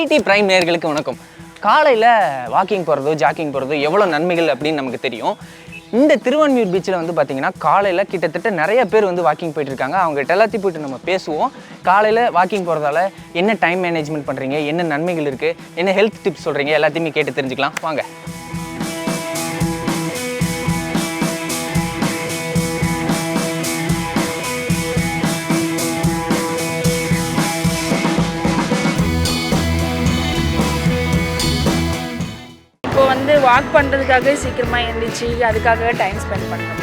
ID prime நேயர்களுக்கு வணக்கம். காலையில் வாக்கிங் போகிறதோ ஜாக்கிங் போகிறதோ எவ்வளோ நன்மைகள் அப்படின்னு நமக்கு தெரியும். இந்த திருவான்மியூர் பீச்சில் வந்து பார்த்திங்கன்னா காலையில் கிட்டத்தட்ட நிறைய பேர் வந்து வாக்கிங் போயிட்டுருக்காங்க. அவங்ககிட்ட எல்லாத்தையும் போய்ட்டு நம்ம பேசுவோம். காலையில் வாக்கிங் போகிறதால என்ன டைம் மேனேஜ்மெண்ட் பண்ணுறீங்க, என்ன நன்மைகள் இருக்குது, என்ன ஹெல்த் டிப்ஸ் சொல்கிறீங்க, எல்லாத்தையுமே கேட்டு தெரிஞ்சுக்கலாம் வாங்க. இப்போ வந்து வாக் பண்ணுறதுக்காக சீக்கிரமாக எழுந்திரிச்சு அதுக்காக டைம் ஸ்பெண்ட் பண்ணுறோம்.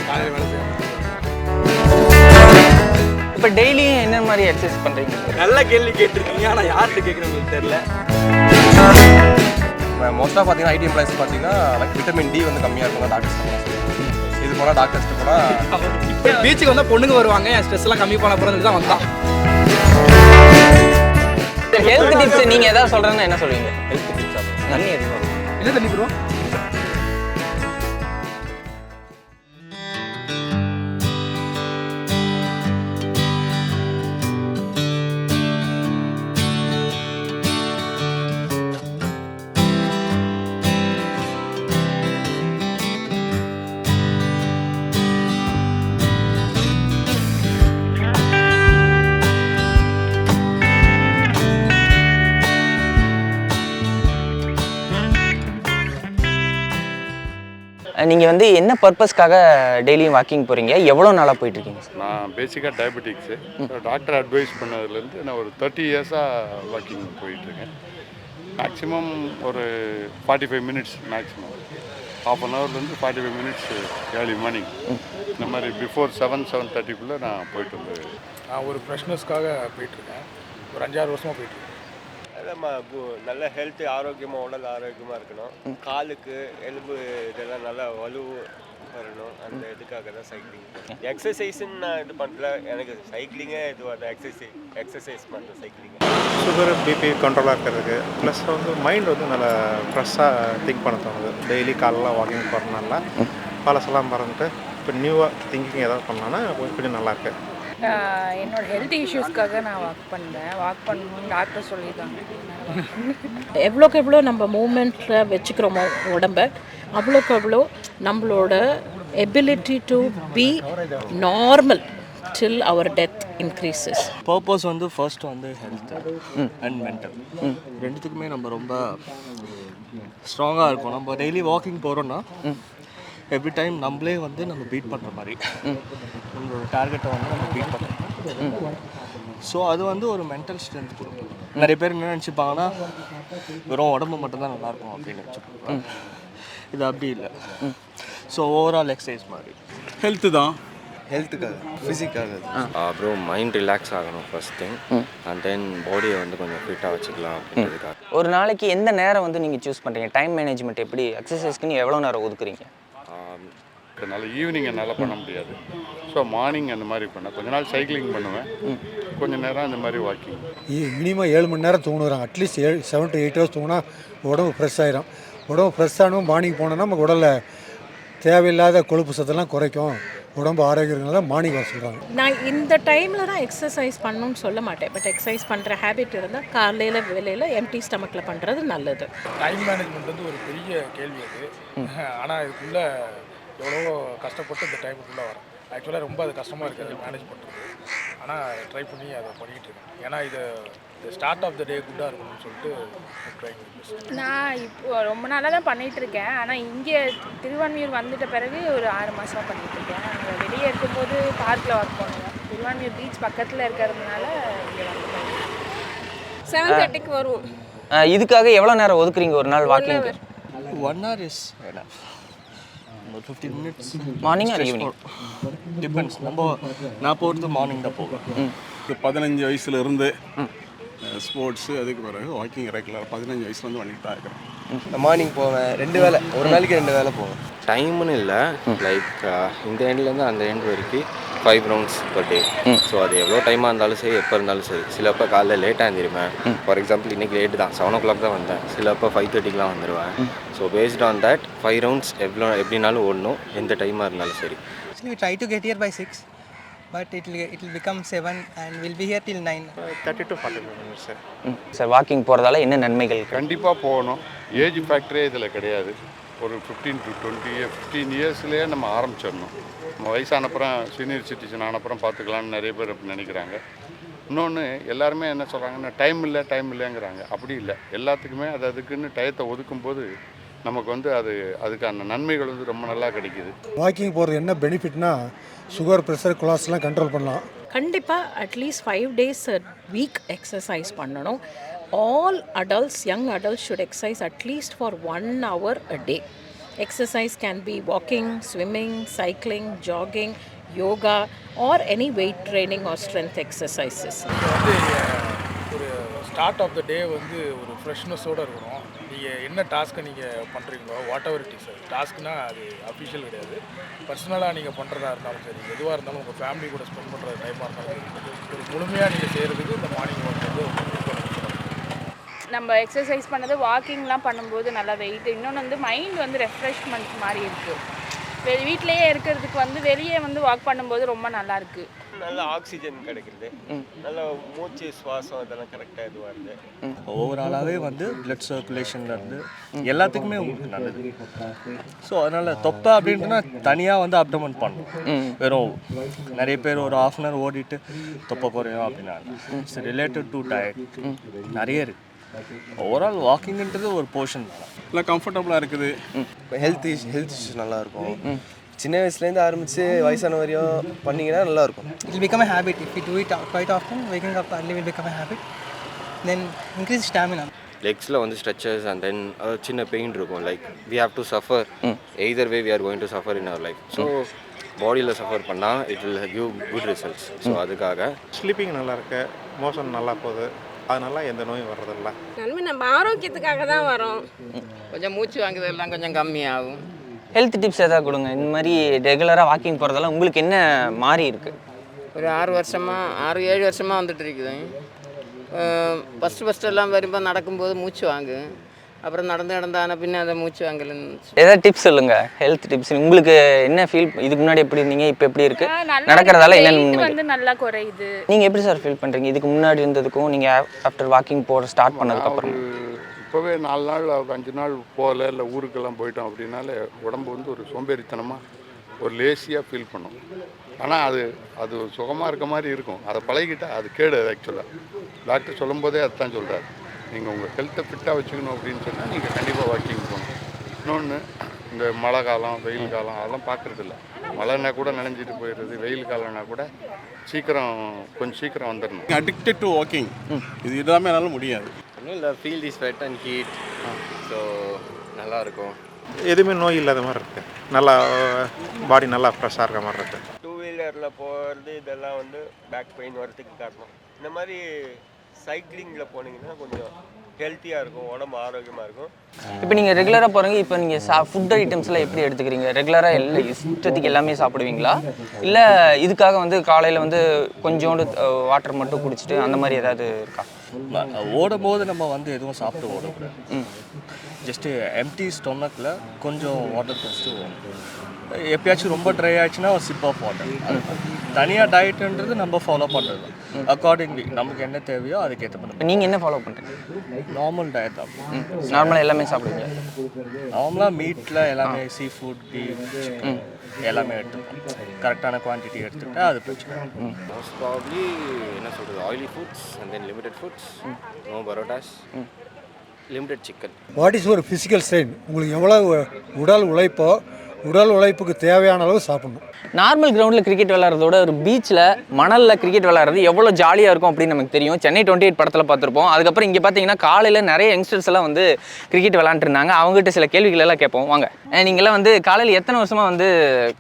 இப்போ டெய்லியும் என்ன மாதிரி எக்ஸசைஸ் பண்ணுறீங்க? நல்ல கேள்வி கேட்டிருக்கீங்க, ஆனால் யார்கிட்ட கேட்குறவங்களுக்கு தெரியல. மோஸ்ட்டாக பார்த்தீங்கன்னா ஐடி எம்ப்ளாய்ஸ் பார்த்தீங்கன்னா விட்டமின் டி வந்து கம்மியாக இருக்கும் டாக்டர்ஸ் இது போனால் டாக்டர்ஸ்ட்டு போனால் பீச்சுக்கு வந்தால் பொண்ணுங்க வருவாங்க, என் ஸ்ட்ரெஸ்லாம் கம்மி பண்ண போகிறது தான் வந்தான். ஹெல்த் டிப்ஸ் நீங்கள் எதாவது சொல்கிறேன்னா என்ன சொல்லுவீங்க? ஹெல்த் டிப்ஸ் தண்ணி எதுவும் என்ன தண்ணி ப்ரோ? நீங்கள் வந்து என்ன பர்பஸ்க்காக டெய்லியும் வாக்கிங் போகிறீங்க? எவ்வளோ நாளாக போயிட்டுருக்கீங்க? நான் பேசிக்காக டயபெட்டிக்ஸு. டாக்டர் அட்வைஸ் பண்ணதுலேருந்து நான் ஒரு 30 இயர்ஸாக வாக்கிங் போயிட்டுருக்கேன். மேக்ஸிமம் ஒரு 45 மினிட்ஸ் மேக்ஸிமம், ½ அன் ஹவர்லேருந்து 45 மினிட்ஸ் ஏர்லி மார்னிங். இந்த மாதிரி பிஃபோர் 7-7:30 நான் போயிட்டு வந்து. நான் ஒரு ஃப்ரெஷ்னஸ்க்காக போயிட்டுருக்கேன். ஒரு 5-6 வருஷமாக போயிட்டுருக்கேன். நல்ல ஹெல்த்து, ஆரோக்கியமாக, உடல் ஆரோக்கியமாக இருக்கணும். காலுக்கு எலும்பு இதெல்லாம் நல்லா வலு வரணும். அந்த இதுக்காக தான் சைக்கிளிங். எக்ஸசைஸுன்னு நான் இது பண்ணல, எனக்கு சைக்கிளிங்கே இது எக்ஸசைஸ் பண்ணுறேன் சைக்கிளிங். சுகர் பிபி கண்ட்ரோலாக இருக்கிறதுக்கு ப்ளஸ் வந்து மைண்ட் வந்து நல்லா ஃப்ரெஷ்ஷாக திங்க் பண்ண தோணுது. டெய்லி காலையில் வாக்கிங் போகிறதுனால பழசெல்லாம் மறந்துட்டு இப்போ நியூவாக திங்கிங் ஏதாவது பண்ணோன்னா கொஞ்சம் நல்லாயிருக்கு. என்னோடய ஹெல்த் இஷ்யூஸ்க்காக நான் வாக் பண்ணணும்னு டாக்டர் சொல்லியிருக்காங்க. எவ்வளோக்கு எவ்வளோ நம்ம மூமெண்ட்டில் வச்சுக்கிறோமோ உடம்பை, அவ்வளோக்கு அவ்வளோ நம்மளோட ability to be normal till our death increases. Purpose வந்து ஃபர்ஸ்ட் வந்து ஹெல்த் அண்ட் மென்டல் ரெண்டுத்துக்குமே நம்ம ரொம்ப ஸ்ட்ராங்காக இருக்கும். நம்ம டெய்லி வாக்கிங் போகிறோன்னா எவ்ரி டைம் நம்மளே வந்து நம்ம பீட் பண்ணுற மாதிரி நம்மளோட டார்கெட்டை வந்து நம்ம பீட் பண்ணுறோம். ஸோ அது வந்து ஒரு மென்டல் ஸ்ட்ரென்த் கொடுக்கும். நிறைய பேர் என்ன நினச்சிப்பாங்கன்னா வெறும் உடம்பு மட்டும்தான் நல்லாயிருக்கும் அப்படின்னு நினச்சிப்பாங்க. இது அப்படி இல்லை. ஸோ ஓவரால் எக்ஸசைஸ் மாதிரி ஹெல்த்து தான். ஹெல்த்துக்காக, ஃபிசிக்காக. அப்புறம் மைண்ட் ரிலாக்ஸ் ஆகணும் ஃபர்ஸ்ட் திங். அண்ட் தென் பாடியை வந்து கொஞ்சம் ஃபிட்டாக வச்சுக்கலாம் அப்படின்றதுக்காக. ஒரு நாளைக்கு எந்த நேரம் வந்து நீங்கள் சூஸ் பண்ணுறீங்க? டைம் மேனேஜ்மெண்ட் எப்படி? எக்ஸசைஸ்க்கு எவ்வளோ நேரம் ஒதுக்குறீங்க? அதனால் ஈவினிங் என்னால் பண்ண முடியாது. ஸோ மார்னிங் அந்த மாதிரி பண்ணேன். கொஞ்ச நாள் சைக்கிளிங் பண்ணுவேன், கொஞ்சம் நேரம் அந்த மாதிரி வாக்கிங். மினிமம் 7 மணி நேரம் தூங்குறாங்க. அட்லீஸ்ட் 7 to 8 ஹவர்ஸ் தூங்கினா உடம்பு ஃப்ரெஷ் ஆகிடும். உடம்பு ஃப்ரெஷ் ஆகணும். மார்னிங் போனோன்னா நமக்கு உடலில் தேவையில்லாத கொழுப்பு சத்தெல்லாம் குறைக்கும். உடம்பு ஆரோக்கியங்கள மார்னிங் வர சொல்கிறாங்க. நான் இந்த டைமில் தான் எக்ஸசைஸ் பண்ணணும்னு சொல்ல மாட்டேன். பட் எக்ஸசைஸ் பண்ணுற ஹேபிட் இருந்தால் காலையில் வேலையில் எம்டி ஸ்டமக்கில் பண்ணுறது நல்லது. டைம் மேனேஜ்மெண்ட் வந்து ஒரு பெரிய கேள்வி அது. ஆனால் இதுக்குள்ளே எவ்வளோ கஷ்டப்பட்டு இந்த டைமுக்குள்ளே வரும். ஆக்சுவலாக ரொம்ப அது கஷ்டமாக இருக்குது அதை மேனேஜ் பண்ணுறது. ஆனால் ட்ரை பண்ணி அதை பண்ணிகிட்டு இருக்கேன். ஏன்னா இது ஸ்டார்ட் ஆஃப் த டே குட்டாக இருக்கணும்னு சொல்லிட்டு ட்ரை பண்ணி. நான் இப்போ ரொம்ப நாளாக தான் பண்ணிகிட்ருக்கேன். ஆனால் இங்கே திருவான்மியூர் வந்துட்ட பிறகு ஒரு 6 மாதமாக பண்ணிகிட்ருக்கேன். நாங்கள் வெளியே இருக்கும்போது பார்க்கில் ஒர்க் பண்ணுவோம். திருவான்மியூர் பீச் பக்கத்தில் இருக்கிறதுனால இங்கே வந்து 7:30க்கு வருவோம். இதுக்காக எவ்வளோ நேரம் ஒதுக்குறீங்க ஒரு நாள் வாக்கிங்? 1 hour இஸ் ஒரு 15 minutes morning or evening depends. நான் போகிறது மார்னிங் தான் போவேன். 15 வயசுலேருந்து ஸ்போர்ட்ஸு, அதுக்கு பிறகு வாக்கிங் ரெகுலர் 15 வயசுலேருந்து பண்ணிட்டு தான் இருக்கிறேன். மார்னிங் போவேன், 2 வேளை, ஒரு நாளைக்கு 2 வேளை போவேன். டைம்னு இல்லை, லைக் இந்த எண்ட்லேருந்து அந்த எண்ட் வரைக்கும் 5 rounds per day. ஸோ அது எவ்வளோ டைமாக இருந்தாலும் சரி, எப்போ இருந்தாலும் சரி. சிலப்போ காலைல லேட்டாக எழுந்திருப்பேன். ஃபார் எக்ஸாம்பிள் இன்றைக்கி லேட்டு தான், 7 o'clock தான் வந்தேன். சிலப்போ 5:30க்குலாம் வந்துடுவேன். So based on that 5 rounds எப்படினாலும் ஓடணும், எந்த டைமாக இருந்தாலும் சரி. We try to get here by 6. but it will become 7 and we'll be here till 9. 30 to 45 minutes. Sir walking போகிறதால என்ன நன்மைகள்? கண்டிப்பாக போகணும். ஏஜ் ஃபேக்டரே இதில் கிடையாது. ஒரு 15 இயர்ஸ்லேயே நம்ம ஆரம்பிச்சிடணும். நம்ம வயசானப்புறம் சீனியர் சிட்டிசன் ஆனப்புறம் பார்த்துக்கலான்னு நிறைய பேர் அப்படி நினைக்கிறாங்க. இன்னொன்று எல்லாருமே என்ன சொல்கிறாங்கன்னா டைம் இல்லைங்கிறாங்க. அப்படி இல்லை, எல்லாத்துக்குமே அதுக்குன்னு டயத்தை ஒதுக்கும்போது நமக்கு வந்து அதுக்கான நன்மைகள் வந்து ரொம்ப நல்லா கிடைக்குது. வாக்கிங் போகிறது என்ன பெனிஃபிட்னா சுகர், ப்ரெஷர், கொலஸ்ட்ரால்லாம் கண்ட்ரோல் பண்ணலாம். கண்டிப்பாக அட்லீஸ்ட் 5 days a week எக்ஸசைஸ் பண்ணணும். All adults, young adults should exercise at least for 1 hour a day. Exercise can be walking, swimming, cycling, jogging, yoga or any weight training or strength exercises. ஒரு start of the டே வந்து ஒரு ஃப்ரெஷ்னஸோடு இருக்கணும். நீங்கள் என்ன டாஸ்க்கை நீங்கள் பண்ணுறீங்களோ வாட் எவர் இட் இஸ், டாஸ்க்னா அது அஃபிஷியல் கிடையாது. பர்சனலாக நீங்கள் பண்ணுறதா இருந்தாலும் சரி, எதுவாக இருந்தாலும் உங்கள் ஃபேமிலி கூட ஸ்பெண்ட் பண்ணுற டைமாக இருந்தாலும் சரி, ஒரு முழுமையாக நீங்கள் செய்கிறதுக்கு இந்த மார்னிங் வாக் வந்து நம்ம எக்ஸசைஸ் பண்ணது வாக்கிங்லாம் பண்ணும்போது நல்லா வெயிட். இன்னொன்று வந்து மைண்ட் வந்து ரெஃப்ரெஷ்மெண்ட் மாதிரி இருக்குது. வீட்டிலேயே இருக்கிறதுக்கு வந்து வெளியே வந்து வாக் பண்ணும்போது ரொம்ப நல்லா இருக்குது. நல்ல ஆக்சிஜன் கிடைக்குது, நல்ல மூச்சு சுவாசம் இதெல்லாம் கரெக்டாக இதுவாக இருக்குது. ஓவராலாகவே வந்து பிளட் சர்க்குலேஷன்லேருந்து எல்லாத்துக்குமே உங்களுக்கு நல்லது. ஸோ அதனால் தொப்பை அப்படின்ட்டுனா தனியாக வந்து அப்டமன் பண்ணணும். வெறும் நிறைய பேர் ஒரு 1/2 hour ஓடிட்டு தொப்பை குறையும் அப்படின்னாங்க. இட்ஸ் ரிலேட்டட் டு டயட், நிறைய இருக்குது. ஓவரால் வாக்கிங்ன்றது ஒரு போர்ஷன் தான். நல்லா கம்ஃபர்டபுளாக இருக்குது. ஹெல்த் இஷ்யூஸ் நல்லாயிருக்கும். சின்ன வயசுலேருந்து ஆரம்பித்து வயசான வரையும் பண்ணிங்கன்னா நல்லாயிருக்கும். It will become a habit. If we do it quite often, waking up early will become a habit. Then increase stamina. லெக்ஸில் வந்து ஸ்ட்ரெச்சஸ் அண்ட் தென் சின்ன பெயின் இருக்கும். Like we have to suffer either way we are going to suffer in our life. So பாடியில் suffer பண்ணால் it will give good results. So அதுக்காக sleeping நல்லாயிருக்கு, motion நல்லா போகுது, அதனால எந்த நோயும் வர்றதில்ல. நன்மை நம்ம ஆரோக்கியத்துக்காக தான் வரோம். கொஞ்சம் மூச்சு வாங்குதெல்லாம் கொஞ்சம் கம்மியாகும். ஹெல்த் டிப்ஸ் எதாவது கொடுங்க. இந்த மாதிரி ரெகுலராக வாக்கிங் போகிறதால உங்களுக்கு என்ன மாறி இருக்குது? ஒரு 6-7 வருஷமாக வந்துட்டு இருக்குது. ஃபஸ்ட்டு எல்லாம் வரும்போது நடக்கும்போது மூச்சு வாங்கு, அப்புறம் நடந்தான பின்ன அதை மூச்சு வாங்கலன்னு. ஏதாவது டிப்ஸ் சொல்லுங்க, ஹெல்த் டிப்ஸ். உங்களுக்கு என்ன ஃபீல்? இதுக்கு முன்னாடி எப்படி இருந்தீங்க, இப்போ எப்படி இருக்கு? நடக்கிறதால என்ன வந்து நல்லா குறையுது. நீங்கள் எப்படி சார் ஃபீல் பண்ணுறீங்க இதுக்கு முன்னாடி இருந்ததுக்கும் நீங்கள் ஆஃப்டர் வாக்கிங் போகிற ஸ்டார்ட் பண்ணதுக்கப்புறம்? இப்போவே 4 நாள் 5 நாள் போகல, இல்லை ஊருக்கெல்லாம் போயிட்டோம் அப்படின்னாலே உடம்பு வந்து ஒரு சோம்பேறித்தனமாக ஒரு லேசியாக ஃபீல் பண்ணும். ஆனால் அது சுகமாக இருக்க மாதிரி இருக்கும். அதை பழகிட்டால் அது கேடு. ஆக்சுவலாக டாக்டர் சொல்லும் போதே அதுதான் சொல்கிறார், நீங்கள் உங்கள் ஹெல்த்தை ஃபிட்டாக வச்சுக்கணும் அப்படின்னு சொன்னால் நீங்கள் கண்டிப்பாக வாக்கிங் போகணும். இன்னொன்று, இந்த மழை காலம், வெயில் காலம் அதெல்லாம் பார்க்குறதில்ல. மழைன்னா கூட நனைஞ்சிட்டு போயிடுறது, வெயில் காலம்னா கூட கொஞ்சம் சீக்கிரம் வந்துடணும். அடிக்டட் டு வாக்கிங், இது எல்லாமே என்னால் முடியாது. ஒன்றும் இல்லை, feel the sweat and heat. So நல்லாயிருக்கும். எதுவுமே நோய் இல்லாத மாதிரி இருக்குது. நல்லா பாடி நல்லா ஃப்ரெஷ்ஷாக இருக்க மாதிரி இருக்குது. 2 வீலரில் போகிறது இதெல்லாம் வந்து பேக் பெயின் வரதுக்கு காரணம். இந்த மாதிரி சைக்கிளிங்கில் போனீங்கன்னா கொஞ்சம் ஹெல்த்தியாக இருக்கும், உடம்பு ஆரோக்கியமாக இருக்கும். இப்போ நீங்கள் ரெகுலராக போகிறீங்க, இப்போ நீங்கள் ஃபுட் ஐட்டம்ஸ்லாம் எப்படி எடுத்துக்கிறீங்க? ரெகுலராக இஷ்டத்துக்கு எல்லாமே சாப்பிடுவீங்களா, இல்லை இதுக்காக வந்து காலையில் வந்து கொஞ்சோண்டு வாட்டர் மட்டும் குடிச்சிட்டு அந்த மாதிரி ஏதாவது இருக்கா? ஓடும்போது நம்ம வந்து எதுவும் சாப்பிட்டு ஓடக்கூடாது. ஜஸ்ட்டு எம்டி ஸ்டொமக்கில் கொஞ்சம் வாட்டர் குடிச்சிட்டு ஓடணும். எப்பயாச்சும் ரொம்ப ட்ரை ஆச்சுன்னா ஒரு சிப் ஆஃப் வாட்டர். தனியாக டயட்டுன்றது நம்ம ஃபாலோ பண்ணுறது அக்கார்டிங்லி நமக்கு என்ன தேவையோ அதுக்கேற்ற மாதிரி. நீங்கள் என்ன ஃபாலோ பண்ணுறீங்க? நார்மல் டயட் தான். நார்மலாக எல்லாமே சாப்பிடுவீங்க? நார்மலாக மீட்டில் எல்லாமே சீ ஃபுட், பீஃப், சிக்கன் எல்லாமே எடுத்துப்போம். கரெக்டான குவான்டிட்டி எடுத்துகிட்டு அது பிரச்சனை. மோஸ்ட் ப்ராப்ளி என்ன சொல்கிறது, oily foods and then limited foods, no parottas, limited chicken. What is ஒரு ஃபிசிக்கல் ஸ்ட்ரெயின்? உங்களுக்கு எவ்வளோ உடல் உழைப்புக்கு தேவையான அளவு சாப்பிடணும். நார்மல் கிரவுண்டில் கிரிக்கெட் விளையாடுறதோட ஒரு பீச்சில் மணலில் கிரிக்கெட் விளையாடுறது எவ்வளோ ஜாலியாக இருக்கும் அப்படின்னு நமக்கு தெரியும். சென்னை 28 படத்தில் பார்த்துருப்போம். அதுக்கப்புறம் இங்கே பார்த்தீங்கன்னா காலையில் நிறைய யங்ஸ்டர்ஸ் எல்லாம் வந்து கிரிக்கெட் விளையாண்டுருந்தாங்க. அவங்ககிட்ட சில கேள்விகள் எல்லாம் கேட்போம். வாங்க, நீங்கள்லாம் வந்து காலையில் எத்தனை வருஷமாக வந்து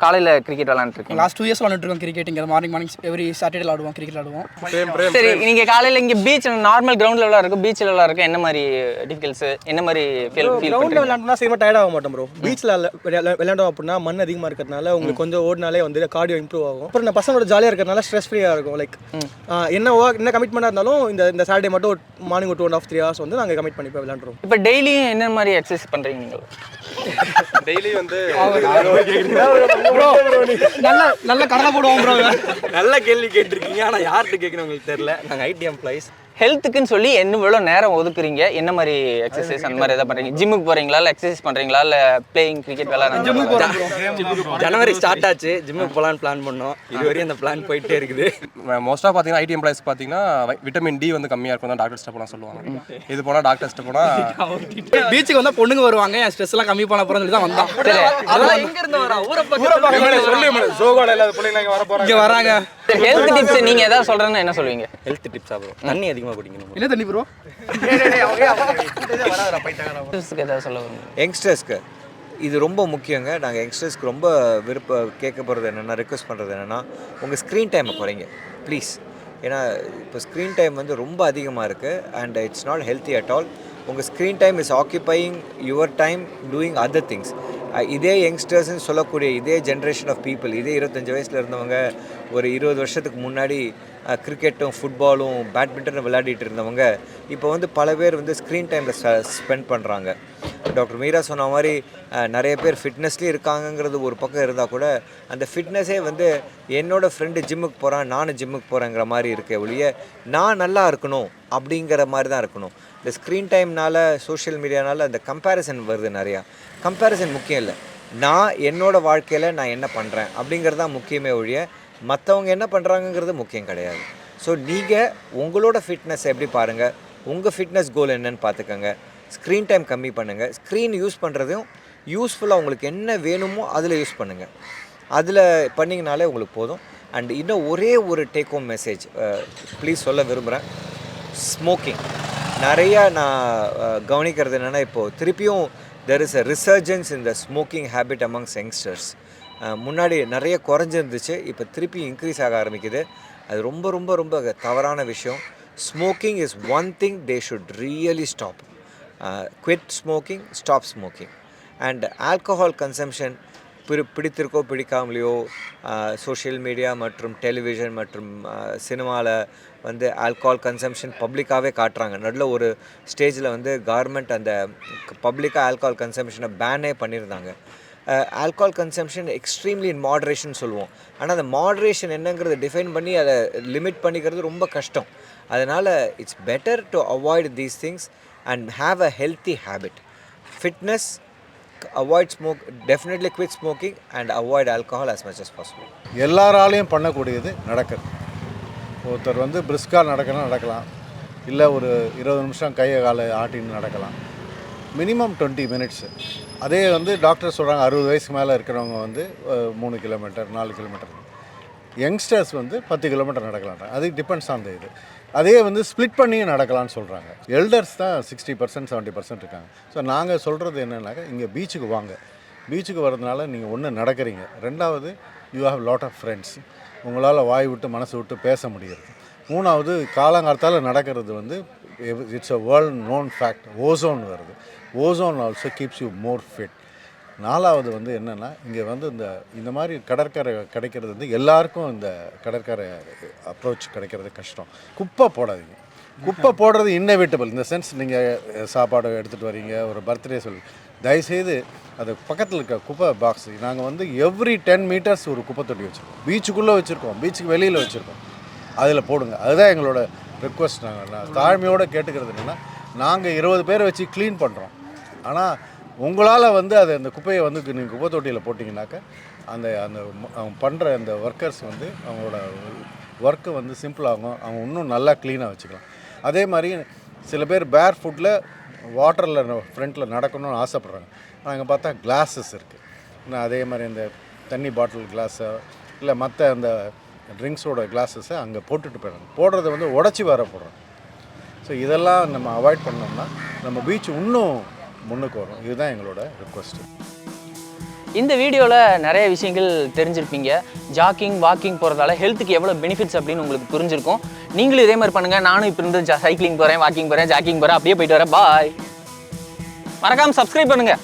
காலையில் கிரிக்கெட் விளையாண்டுருக்கீங்க? லாஸ்ட் 2 years விளையாண்டுருக்கோம் கிரிக்கெட். இங்கே மார்னிங் எவ்ரி சாட்டர்டே விளையாடுவோம், கிரிக்கெட் விளையாடுவோம். சரி, நீங்கள் காலையில் இங்கே பீச் நார்மல் கிரவுண்டில் விளையாடுறோம், பீச்சில் விளையாடுறோம், என்ன மாதிரி டிஃபிகல்ட்ஸ், என்ன மாதிரி ஃபீல் விளையாண்டோம்னா சீக்கிரமாக டயர்ட் ஆக மாட்டோம் ப்ரோ. பீச்சில் விளையாண்டோம் அப்படின்னா மண் அதிகமாக இருக்கிறதுனால உங்களுக்கு கொஞ்சம் ஓடினாலே வந்து கார்டியோ இம்ப்ரூவ் ஆகும். அப்புறம் நான் பசங்களோட ஜாலியாக இருக்கிறதுனால ஸ்ட்ரெஸ் ஃப்ரீயாக இருக்கும். லைக் என்ன கமிட்மெண்ட்டாக இருந்தாலும் இந்த சாட்டர்டே மட்டும் மார்னிங் ஒரு 2.5 3 hours வந்து நாங்கள் கமிட் பண்ணி போய் விளையாண்டுருவோம். இப்போ டெய்லியும் என்ன மாதிரி எக்ஸசைஸ் பண்ணுறீங்க நீங்கள்? டெய்லி வந்து நல்ல கடலை போடுவோம் ப்ரோ. நல்ல கேள்வி கேட்டிருக்கீங்க, ஆனால் யார்கிட்ட கேட்கணும் உங்களுக்கு தெரியல. நாங்கள் ஐடி எம்ப்ளாயிஸ். ஹெல்த்துக்குன்னு சொல்லி என்ன இவ்வளோ நேரம் ஒதுக்குறீங்க? என்ன மாதிரி எக்ஸசைஸ் அந்த மாதிரி எதாவது பண்ணுறீங்க? ஜிம்முக்கு போகிறீங்களா, இல்லை எக்ஸசைஸ் பண்ணுறீங்களா, இல்லை பிளேயிங் கிரிக்கெட் விளையாடுறீங்க? ஜிம்முக்கு போகிறோம். ஜனவரி ஸ்டார்ட் ஆச்சு, ஜிம்முக்கு போகலான்னு பிளான் பண்ணோம். இதுவரையும் அந்த பிளான் போயிட்டே இருக்குது. மோஸ்ட்டாக பார்த்தீங்கன்னா ஐடி எம்ப்ளாயிஸ் பார்த்தீங்கன்னா விட்டமின் டி வந்து கம்மியாக இருக்கும் தான் டாக்டர்ஸ்ட்ட போனால் சொல்லுவாங்க. இது போனால் டாக்டர்ஸ்ட்ட போனால் பீச்சுக்கு வந்தால் பொண்ணுங்க வருவாங்க, என் ஸ்ட்ரெஸ் எல்லாம் கம்மி பண்ண போகிறோன்னு சொல்லி தான் வந்தோம். அதெல்லாம் எங்கேருந்து வரா? ஊரை பக்கம் சொல்லி ஜோகால இல்லாத பிள்ளைங்க இங்கே வர போகிறாங்க. இங்கே வராங்க. ஹெல்த் டிப்ஸ் நீங்கள் எதாவது சொல்கிறேன்னு என்ன சொல்லுவீங்க? ஹெல்த் டிப்ஸா ப்ரோ? தண்ணி அதிகமாக குடிக்கணும். என்ன தண்ணி ப்ரோ? ஏதாவது சொல்ல வருங்க? யங்ஸ்டர்ஸ்க்கு இது ரொம்ப முக்கியங்க. நாங்கள் யங்ஸ்டர்ஸ்க்கு ரொம்ப கேட்க போகிறது என்னென்னா, ரெக்வஸ்ட் பண்ணுறது என்னென்னா, உங்கள் ஸ்க்ரீன் டைமை குறைங்க ப்ளீஸ். ஏன்னா இப்போ ஸ்க்ரீன் டைம் வந்து ரொம்ப அதிகமாக இருக்குது and it's not healthy at all. உங்கள் screen time is occupying your time doing other things. இதே யங்ஸ்டர்ஸ்ன்னு சொல்லக்கூடிய இதே ஜென்ரேஷன் ஆஃப் பீப்புள், இதே 25 வயசில் இருந்தவங்க ஒரு 20 வருஷத்துக்கு முன்னாடி கிரிக்கெட்டும் ஃபுட்பாலும் பேட்மிண்டனும் விளையாடிட்டு இருந்தவங்க இப்போ வந்து பல பேர் வந்து ஸ்க்ரீன் டைமில் ஸ்பெண்ட் பண்ணுறாங்க. டாக்டர் மீரா சொன்ன மாதிரி நிறைய பேர் ஃபிட்னஸ்லேயும் இருக்காங்கங்கிறது ஒரு பக்கம் இருந்தால் கூட அந்த ஃபிட்னஸே வந்து என்னோடய ஃப்ரெண்டு ஜிம்முக்கு போகிறான், நானும் ஜிம்முக்கு போகிறேங்கிற மாதிரி இருக்க ஒழிய நான் நல்லா இருக்கணும் அப்படிங்கிற மாதிரி தான் இருக்கணும். இந்த ஸ்க்ரீன் டைம்னால் சோஷியல் மீடியானால் அந்த கம்பேரிசன் வருது. நிறையா கம்பேரிசன் முக்கியம் இல்லை, நான் என்னோடய வாழ்க்கையில் நான் என்ன பண்ணுறேன் அப்படிங்கிறது தான் முக்கியமே ஒழிய மற்றவங்க என்ன பண்ணுறாங்கங்கிறது முக்கியம் கிடையாது. ஸோ நீங்கள் உங்களோட ஃபிட்னஸ் எப்படி பாருங்கள், உங்கள் ஃபிட்னஸ் கோல் என்னன்னு பார்த்துக்கோங்க. ஸ்க்ரீன் டைம் கம்மி பண்ணுங்கள். ஸ்க்ரீன் யூஸ் பண்ணுறதையும் யூஸ்ஃபுல்லாக உங்களுக்கு என்ன வேணுமோ அதில் யூஸ் பண்ணுங்கள். அதில் பண்ணிங்கனாலே உங்களுக்கு போதும். அண்ட் இன்னும் ஒரே ஒரு டேக் ஹோம் மெசேஜ் ப்ளீஸ் சொல்ல விரும்புகிறேன். ஸ்மோக்கிங் நிறையா நான் கவனிக்கிறது என்னென்னா, இப்போது திருப்பியும் there is a resurgence in the smoking habit amongst youngsters. முன்னாடி நிறைய குறைஞ்சிருந்துச்சு, இப்போ திருப்பி இன்க்ரீஸ் ஆக ஆரம்பிக்குது. அது ரொம்ப ரொம்ப ரொம்ப தவறான விஷயம். Smoking is one thing they should really stop. Quit smoking, stop smoking. And alcohol consumption பிடித்திருக்கோ பிடிக்காமலையோ சோஷியல் மீடியா மற்றும் டெலிவிஷன் மற்றும் சினிமாவில் வந்து ஆல்கஹால் கன்சம்ஷன் பப்ளிக்காகவே காட்டுறாங்க. நடுவில் ஒரு ஸ்டேஜில் வந்து கவர்மெண்ட் அந்த பப்ளிக்காக ஆல்கஹால் கன்சம்ஷனை பேனே பண்ணியிருந்தாங்க. ஆல்கஹால் கன்சம்ஷன் எக்ஸ்ட்ரீம்லி இன் மாட்ரேஷன் சொல்லுவோம். ஆனால் அந்த மாட்ரேஷன் என்னங்கிறத டிஃபைன் பண்ணி அதை லிமிட் பண்ணிக்கிறது ரொம்ப கஷ்டம். அதனால் it's better to avoid these things and have a healthy habit. Fitness, avoid smoke, definitely quit smoking and avoid alcohol as much as possible. எல்லாராலையும் பண்ணக்கூடியது நடக்கிறது. ஒருத்தர் வந்து பிரிஸ்காக நடக்கலாம், இல்லை ஒரு 20 நிமிஷம் கையை காலை ஆட்டின்னு நடக்கலாம். Minimum 20 minutes. அதே வந்து டாக்டர் சொல்கிறாங்க 60 வயசுக்கு மேலே இருக்கிறவங்க வந்து 3 கிலோமீட்டர் 4 கிலோமீட்டர். யங்ஸ்டர்ஸ் வந்து 10 கிலோமீட்டர் நடக்கலான்றாங்க. அது டிபெண்ட்ஸ் ஆன் இது. அதே வந்து ஸ்ப்ளிட் பண்ணி நடக்கலான்னு சொல்கிறாங்க. எல்டர்ஸ் தான் 60% 70% இருக்காங்க. ஸோ நாங்கள் சொல்கிறது என்னென்னாக்கா, இங்கே பீச்சுக்கு வாங்க. பீச்சுக்கு வர்றதுனால நீங்கள் ஒன்று நடக்கிறீங்க, ரெண்டாவது you have lot of friends, உங்களால் வாய் விட்டு மனசு விட்டு பேச முடியாது. மூணாவது காலங்காலத்தால் நடக்கிறது வந்து it's a world known fact. Ozone வருது. Ozone also keeps you more fit. நாலாவது வந்து என்னென்னா, இங்கே வந்து இந்த மாதிரி கடற்கரை கிடைக்கிறது வந்து எல்லாருக்கும் இந்த கடற்கரை அப்ரோச் கிடைக்கிறது கஷ்டம். குப்பை போடாதீங்க. குப்பை போடுறது இன்னெவிட்டபிள். இந்த சென்ஸ் நீங்கள் சாப்பாடு எடுத்துகிட்டு வரீங்க, ஒரு பர்த்டே சொல்லி தயவுசெய்து அது பக்கத்தில் இருக்க குப்பை பாக்ஸ், நாங்கள் வந்து எவ்ரி 10 மீட்டர்ஸ் ஒரு குப்பை தொட்டி வச்சுருக்கோம். பீச்சுக்குள்ளே வச்சுருக்கோம், பீச்சுக்கு வெளியில் வச்சுருக்கோம். அதில் போடுங்க. அதுதான் எங்களோட ரெக்வஸ்ட். நாங்கள் தாழ்மையோடு கேட்டுக்கிறது என்னென்னா, நாங்கள் 20 பேரை வச்சு க்ளீன் பண்ணுறோம். ஆனால் உங்களால் வந்து அது அந்த குப்பையை வந்து நீங்கள் குப்பை தொட்டியில் போட்டிங்கனாக்கா அந்த அவங்க பண்ணுற அந்த ஒர்க்கர்ஸ் வந்து அவங்களோட ஒர்க்கு வந்து சிம்பிளாகும். அவங்க இன்னும் நல்லா க்ளீனாக வச்சுக்கலாம். அதே மாதிரி சில பேர் பேர் ஃபுட்டில் வாட்டரில் ஃப்ரண்ட்டில் நடக்கணும்னு ஆசைப்பட்றாங்க. நாங்கள் பார்த்தா கிளாஸஸ் இருக்குது. நான் அதே மாதிரி இந்த தண்ணி பாட்டில் கிளாஸை இல்லை மற்ற அந்த ட்ரிங்க்ஸோட கிளாஸஸை அங்கே போட்டுட்டு போயிடுறாங்க. போடுறத வந்து உடச்சி வர போடுறோம். ஸோ இதெல்லாம் நம்ம அவாய்ட் பண்ணோம்னா நம்ம பீச் இன்னும் முன்னுக்கு வரும். இதுதான் எங்களோட ரிக்வெஸ்ட். இந்த வீடியோவில் நிறைய விஷயங்கள் தெரிஞ்சிருப்பீங்க. ஜாக்கிங் வாக்கிங் போகிறதால ஹெல்த்துக்கு எவ்வளோ பெனிஃபிட்ஸ் அப்படின்னு உங்களுக்கு புரிஞ்சிருக்கும். நீங்களும் இதே மாதிரி பண்ணுங்கள். நானும் இப்போ இருந்து சைக்கிளிங் போகிறேன், வாக்கிங் போகிறேன், ஜாக்கிங் போகிறேன், அப்படியே போயிட்டு வரேன். பாய். மறக்காமல் சப்ஸ்கிரைப் பண்ணுங்கள்.